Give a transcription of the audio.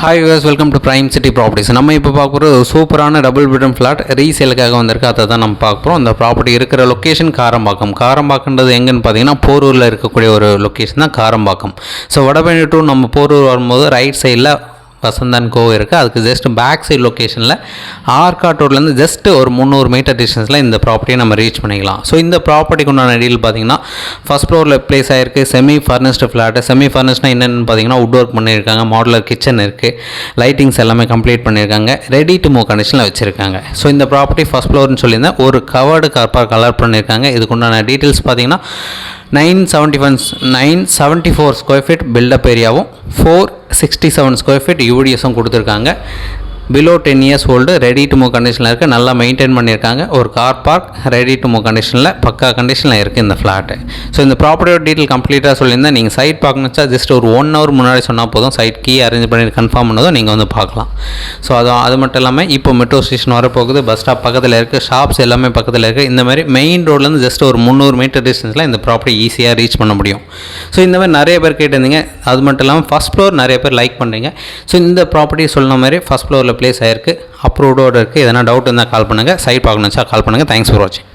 Hi viewers, welcome to prime city properties. நம்ம இப்போ பார்க்குற ஒரு சூப்பரான டபுள் பெட்ரூம் ஃப்ளாட் ரீசேலுக்காக வந்திருக்கு. அதை தான் நம்ம பார்க்குறோம். இந்த ப்ராப்பர்ட்டி இருக்கிற லொக்கேஷன் காரம்பாக்கம்ன்றது எங்கன்னு பார்த்தீங்கன்னா போரூரில் இருக்கக்கூடிய ஒரு லொக்கேஷன் தான் காரம்பாக்கம். ஸோ வடபழனி டு நம்ம போரூர் வரும்போது ரைட் சைடில் வசந்தன் கோ இருக்குது. அதுக்கு ஜஸ்ட் பேக் சைடு லொக்கேஷனில் ஆர்காட் ரோட்லேருந்து ஜஸ்ட் ஒரு 300 மீட்டர் டிஸ்டன்ஸில் இந்த ப்ராப்பர்ட்டியை நம்ம ரீச் பண்ணிக்கலாம். ஸோ இந்த ப்ராப்பர்ட்டிக்கு உண்டான டீல் பார்த்தீங்கன்னா ஃபஸ்ட் ஃப்ளோரில் ப்ளேஸ் ஆகிருக்கு. Semi furnished flat. செமி ஃபர்னிஷ்னா என்னென்னு பார்த்தீங்கன்னா வுட் ஒர்க் பண்ணியிருக்காங்க, மாடுலர் கிச்சன் இருக்குது, லைட்டிங்ஸ் எல்லாமே கம்ப்ளீட் பண்ணியிருக்காங்க, ரெடி டு மூவ் கண்டிஷனில் வச்சுருக்காங்க. ஸோ இந்த ப்ராப்பர்ட்டி ஃபஸ்ட் ஃப்ளோர்னு சொல்லியிருந்தேன். ஒரு கவர்டு கார் பார்க் கலர் பண்ணியிருக்காங்க. இதுக்குண்டான டீட்டெயில்ஸ் பார்த்தீங்கன்னா 974 ஸ்கொயர் ஃபீட் பில்டப் ஏரியாவும் 467 ஸ்கொயர் ஃபீட் யூடிஎஸும் கொடுத்துருக்காங்க. Below 10 years old, ready to move கண்டிஷனில் இருக்குது. நல்லா மெயின்டைன் பண்ணியிருக்காங்க. ஒரு car park ready to move கண்டிஷனில் பக்கா கண்டிஷனில் இருக்குது இந்த ஃப்ளாட்டு. ஸோ இந்த ப்ராப்பர்ட்டியோட டீட்டெயில் கம்ப்ளீட்டாக சொல்லியிருந்தேன். நீங்கள் சைட் பார்க்கணுச்சா ஜஸ்ட் ஒரு 1 hour முன்னாடி சொன்னால் போதும். சைட் கீ அரேஞ்ச் பண்ணி கன்ஃபார்ம் பண்ணதும் நீங்கள் வந்து பார்க்கலாம். ஸோ அது மட்டும் இல்லாமல் இப்போ மெட்ரோ ஸ்டேஷன் வரப்போகுது. பஸ் ஸ்டாப் பக்கத்தில் இருக்குது. ஷாப்ஸ் எல்லாமே பக்கத்தில் இருக்குது. இந்த மாதிரி மெயின் ரோட்லேருந்து ஜஸ்ட் ஒரு 300 மீட்டர் டிஸ்டன்ஸில் இந்த ப்ராப்பர்ட்டி ஈஸியாக ரீச் பண்ண முடியும். ஸோ இந்த மாதிரி நிறைய பேர் கேட்டிருந்தீங்க. அது மட்டும் இல்லாமல் ஃபஸ்ட் ஃப்ளோர் நிறைய பேர் லைக் பண்ணுறீங்க. ஸோ இந்த ப்ராப்பர்ட்டி சொன்ன மாதிரி ஃபஸ்ட் ஃப்ளோரில் ப்ளேஸ் ஆகிருக்கு, அப்ரூவ்டோடு இருக்குது. எதனா டவுட் இருந்தால் கால் பண்ணுங்கள். சைட் பார்க்கணுச்சா கால் பண்ணுங்கள். தேங்க்ஸ் ஃபார் வாட்சிங்.